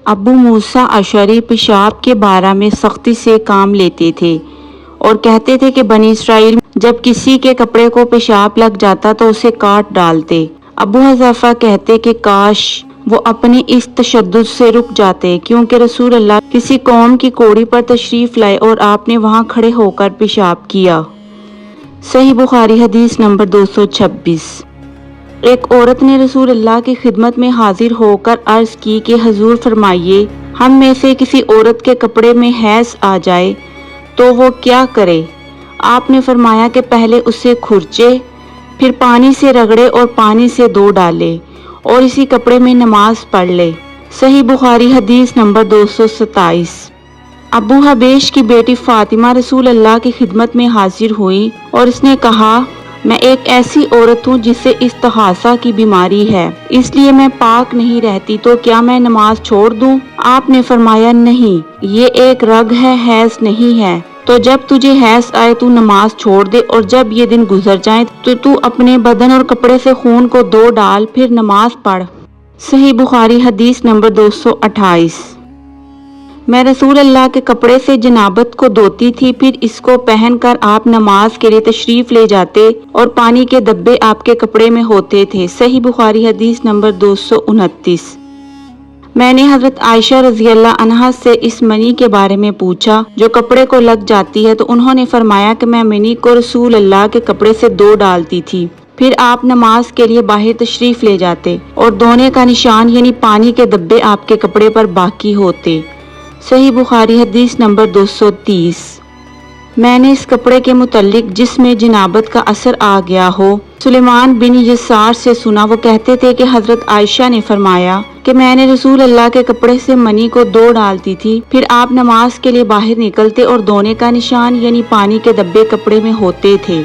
ابو موسیٰ اشعری پیشاب کے بارے میں سختی سے کام لیتے تھے اور کہتے تھے کہ بنی اسرائیل جب کسی کے کپڑے کو پیشاب لگ جاتا تو اسے کاٹ ڈالتے۔ ابو حذیفہ کہتے کہ کاش وہ اپنے اس تشدد سے رک جاتے، کیونکہ رسول اللہ کسی قوم کی کوڑی پر تشریف لائے اور آپ نے وہاں کھڑے ہو کر پیشاب کیا۔ صحیح بخاری حدیث نمبر 226۔ ایک عورت نے رسول اللہ کی خدمت میں حاضر ہو کر عرض کی کہ حضور فرمائیے، ہم میں سے کسی عورت کے کپڑے میں حیض آ جائے تو وہ کیا کرے؟ آپ نے فرمایا کہ پہلے اسے کھرچے، پھر پانی سے رگڑے اور پانی سے دھو ڈالے اور اسی کپڑے میں نماز پڑھ لے۔ صحیح بخاری حدیث نمبر 227۔ ابو حبیش کی بیٹی فاطمہ رسول اللہ کی خدمت میں حاضر ہوئی اور اس نے کہا، میں ایک ایسی عورت ہوں جسے استحاضہ کی بیماری ہے، اس لیے میں پاک نہیں رہتی، تو کیا میں نماز چھوڑ دوں؟ آپ نے فرمایا نہیں، یہ ایک رگ ہے، حیض نہیں ہے، تو جب تجھے حیض آئے تو نماز چھوڑ دے، اور جب یہ دن گزر جائیں تو اپنے بدن اور کپڑے سے خون کو دھو ڈال، پھر نماز پڑھ۔ صحیح بخاری حدیث نمبر 228۔ میں رسول اللہ کے کپڑے سے جنابت کو دھوتی تھی، پھر اس کو پہن کر آپ نماز کے لیے تشریف لے جاتے اور پانی کے دبے آپ کے کپڑے میں ہوتے تھے۔ صحیح بخاری حدیث نمبر 229۔ میں نے حضرت عائشہ رضی اللہ عنہا سے اس منی کے بارے میں پوچھا جو کپڑے کو لگ جاتی ہے، تو انہوں نے فرمایا کہ میں منی کو رسول اللہ کے کپڑے سے دھو ڈالتی تھی، پھر آپ نماز کے لیے باہر تشریف لے جاتے اور دھونے کا نشان یعنی پانی کے دبے آپ کے کپڑے پر باقی ہوتے۔ صحیح بخاری حدیث نمبر 230۔ میں نے اس کپڑے کے متعلق جس میں جنابت کا اثر آ گیا ہو سلیمان بن یسار سے سنا، وہ کہتے تھے کہ حضرت عائشہ نے فرمایا کہ میں نے رسول اللہ کے کپڑے سے منی کو دھو ڈالتی تھی، پھر آپ نماز کے لیے باہر نکلتے اور دھونے کا نشان یعنی پانی کے دبے کپڑے میں ہوتے تھے۔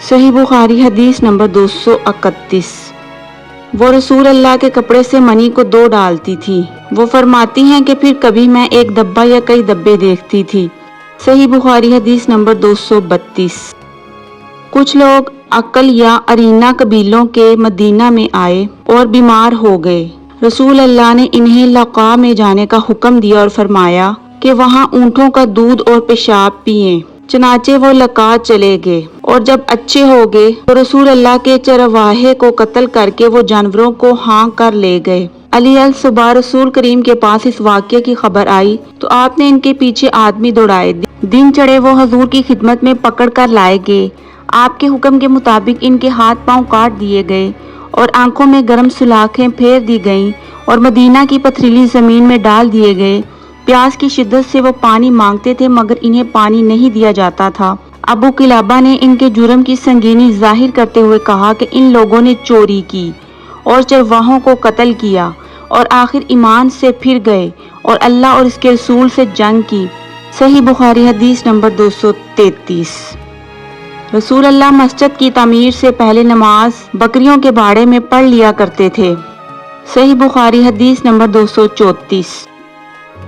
صحیح بخاری حدیث نمبر 231۔ وہ رسول اللہ کے کپڑے سے منی کو دھو ڈالتی تھی، وہ فرماتی ہیں کہ پھر کبھی میں ایک دبا یا کئی دبے دیکھتی تھی۔ صحیح بخاری حدیث نمبر 232۔ کچھ لوگ عقل یا ارینا قبیلوں کے مدینہ میں آئے اور بیمار ہو گئے۔ رسول اللہ نے انہیں لقاء میں جانے کا حکم دیا اور فرمایا کہ وہاں اونٹوں کا دودھ اور پیشاب پئیں۔ چنانچہ وہ لقاء چلے گئے اور جب اچھے ہو گئے تو رسول اللہ کے چرواہے کو قتل کر کے وہ جانوروں کو ہانک کر لے گئے۔ علیہ الصبح رسول کریم کے پاس اس واقعے کی خبر آئی تو آپ نے ان کے پیچھے آدمی دوڑائے، دن چڑھے وہ حضور کی خدمت میں پکڑ کر لائے گئے۔ آپ کے حکم کے مطابق ان کے ہاتھ پاؤں کاٹ دیے گئے اور آنکھوں میں گرم سلاخیں پھیر دی گئیں اور مدینہ کی پتھریلی زمین میں ڈال دیے گئے۔ پیاس کی شدت سے وہ پانی مانگتے تھے مگر انہیں پانی نہیں دیا جاتا تھا۔ ابو قلابہ نے ان کے جرم کی سنگینی ظاہر کرتے ہوئے کہا کہ ان لوگوں نے چوری کی اور چرواہوں کو قتل کیا اور آخر ایمان سے پھر گئے اور اللہ اور اس کے رسول سے جنگ کی۔ صحیح بخاری حدیث نمبر 233۔ رسول اللہ مسجد کی تعمیر سے پہلے نماز بکریوں کے باڑے میں پڑھ لیا کرتے تھے۔ صحیح بخاری حدیث نمبر 234۔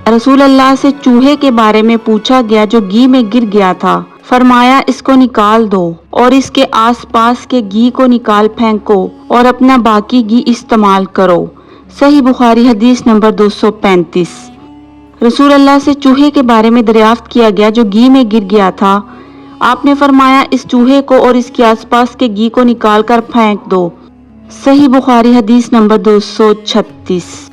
رسول اللہ سے چوہے کے بارے میں پوچھا گیا جو گھی میں گر گیا تھا، فرمایا اس کو نکال دو اور اس کے آس پاس کے گھی کو نکال پھینکو اور اپنا باقی گھی استعمال کرو۔ صحیح بخاری حدیث نمبر 235۔ رسول اللہ سے چوہے کے بارے میں دریافت کیا گیا جو گھی میں گر گیا تھا، آپ نے فرمایا اس چوہے کو اور اس کے آس پاس کے گھی کو نکال کر پھینک دو۔ صحیح بخاری حدیث نمبر 236۔